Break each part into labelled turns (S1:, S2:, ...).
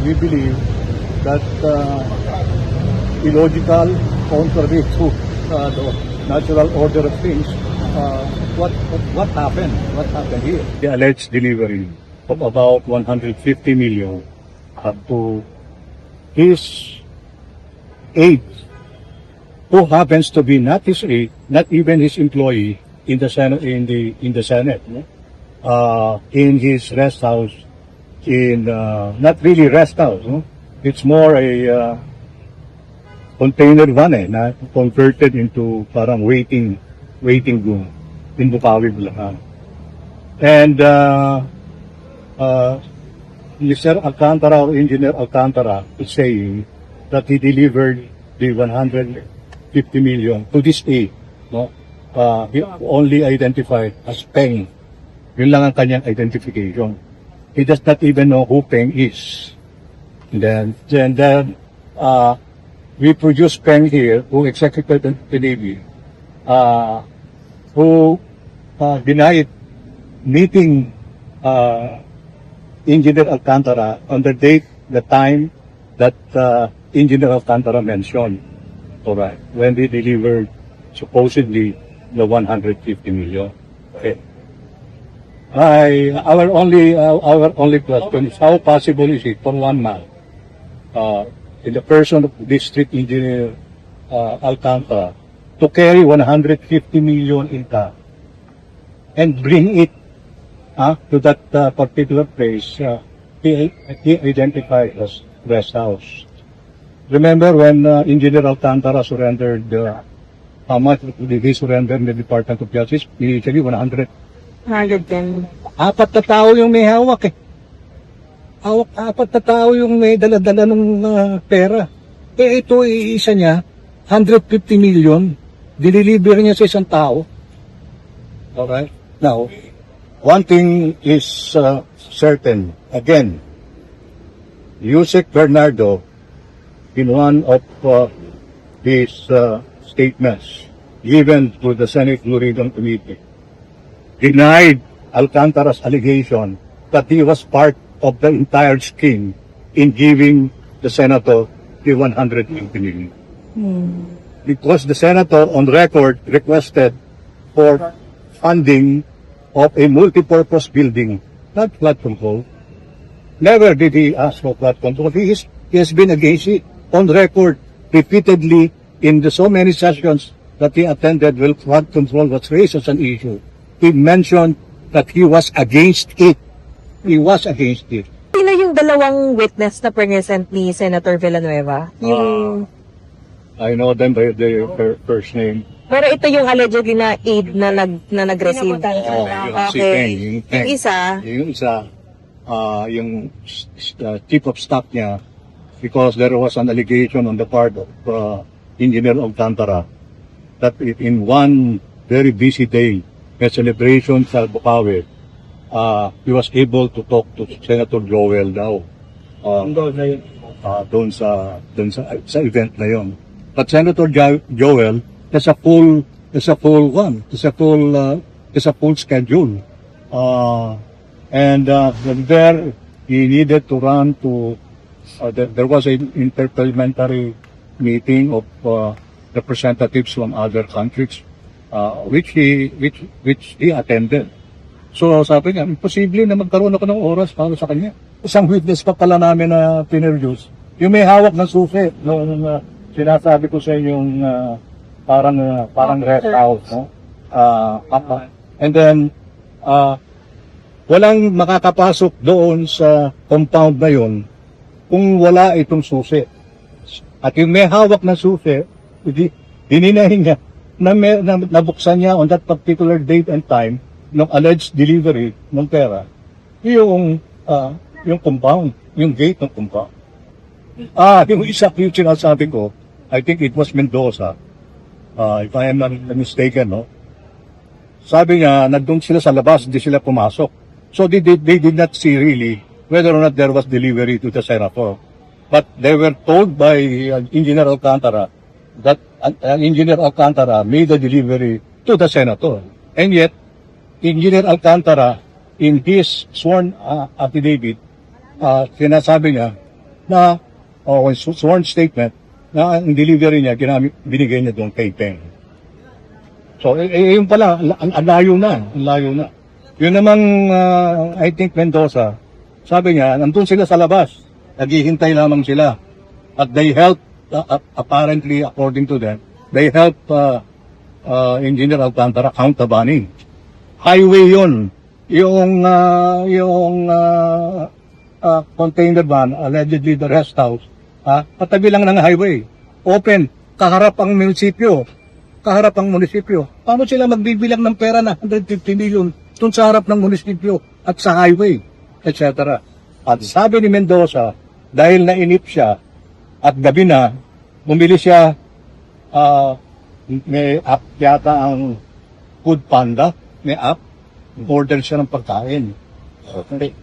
S1: We believe that illogical, contrary to the natural order of things, what happened? What happened here? The alleged delivery of about 150 million to his aide, who happens to be not his aide, not even his employee in the Senate, in the Senate, in his rest house, in not really rest house, no? It's more a container van na converted into parang waiting room in Bukawi, Bulacan. And Mr. Alcantara or Engineer Alcantara is saying that he delivered the 150 million to this aid, no? He only identified as Peng. Yun lang ang kanyang identification. He does not even know who Peng is. And then we produce Peng here, who executed the Navy, who denied meeting Engineer Alcantara on the date, the time that Engineer Alcantara mentioned, alright, when they delivered supposedly the 150 million. Okay. Our only question is how possible is it for one man, in the person of District Engineer Alcantara, to carry 150 million in cash and bring it to that particular place he identified as rest house. Remember when Engineer Alcantara surrendered, how much did he surrender in the Department of Justice? Initially 110. Apat na tao yung may hawak eh. Apat na tao yung may dala-dala ng pera. Eh ito, isa niya, 150 million, diniliver niya sa isang tao. Alright? Now, one thing is certain. Again, Yusek Bernardo, in one of his statements given to the Senate Blue Ribbon Committee, denied Alcantara's allegation that he was part of the entire scheme in giving the senator the 150 million. Because the senator on record requested for funding of a multi-purpose building, not flood control. Never did he ask for flood control. He has been against it on record repeatedly in the so many sessions that he attended when flood control was raised as an issue. He mentioned that he was against it. He was against it.
S2: Sino yung dalawang witness na present ni Senator Villanueva? Yung...
S1: I know them by their first name.
S2: Pero ito yung allegedly na aid na nag-receive.
S1: Si Peng.
S2: Yung isa?
S1: Yung isa, yung chief of staff niya, because there was an allegation on the part of Engineer Alcantara that in one very busy day, a celebration sa Bukawi, he was able to talk to Senator Joel daw. Doon sa event na yon. But Senator Joel has a full schedule. And there he needed to run to there was an interparliamentary meeting of representatives from other countries, which he attended. So sabi niya, imposible na magkaroon ako ng oras para sa kanya. Isang witness pa pala namin na pinroduce, yung may hawak ng susi, nung sinasabi ko sa inyong parang rest house, no? And then walang makakapasok doon sa compound na yon kung wala itong susi. At yung may hawak na susi, hininahin niya na nabuksan niya on that particular date and time ng alleged delivery ng pera, yung compound, yung gate ng compound. Yung isa yung sinasabi ko, I think it was Mendoza, if I am not mistaken, no? Sabi niya, nandun sila sa labas, hindi sila pumasok. So they did not see really whether or not there was delivery to the senator. But they were told by Engineer Alcantara that Engineer Alcantara made the delivery to the senator. And yet, Engineer Alcantara, in his sworn affidavit, sinasabi niya na sworn statement na ang delivery niya, binigay niya doon kay Peng. So, yun pala, ang layo na. Ang layo na. Yun namang, I think, Mendoza, sabi niya, nandun sila sa labas. Naghihintay lamang sila. At they help, apparently, according to them, they help Engineer Alcantara count the money. Highway yun. Yung container van, allegedly the rest house, patabi lang ng highway. Open, kaharap ang munisipyo. Paano sila magbibilang ng pera na 150 million dun sa harap ng munisipyo at sa highway, etc. At sabi ni Mendoza, dahil nainip siya at gabi na, bumili siya, may app yata ang Food Panda, may app, order siya ng pagkain. Okay.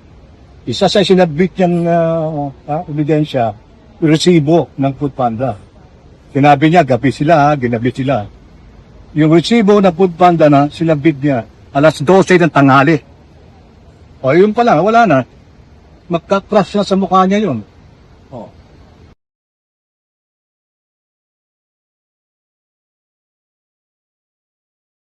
S1: Isa sa sinabit niyang ebidensya, resibo ng Food Panda. Sinabi niya, gabi sila, ginabi sila. Yung resibo ng Food Panda na sinabit niya, alas 12 ng tanghali. O yun pala, wala na. Magka-crush na sa mukha niya yun.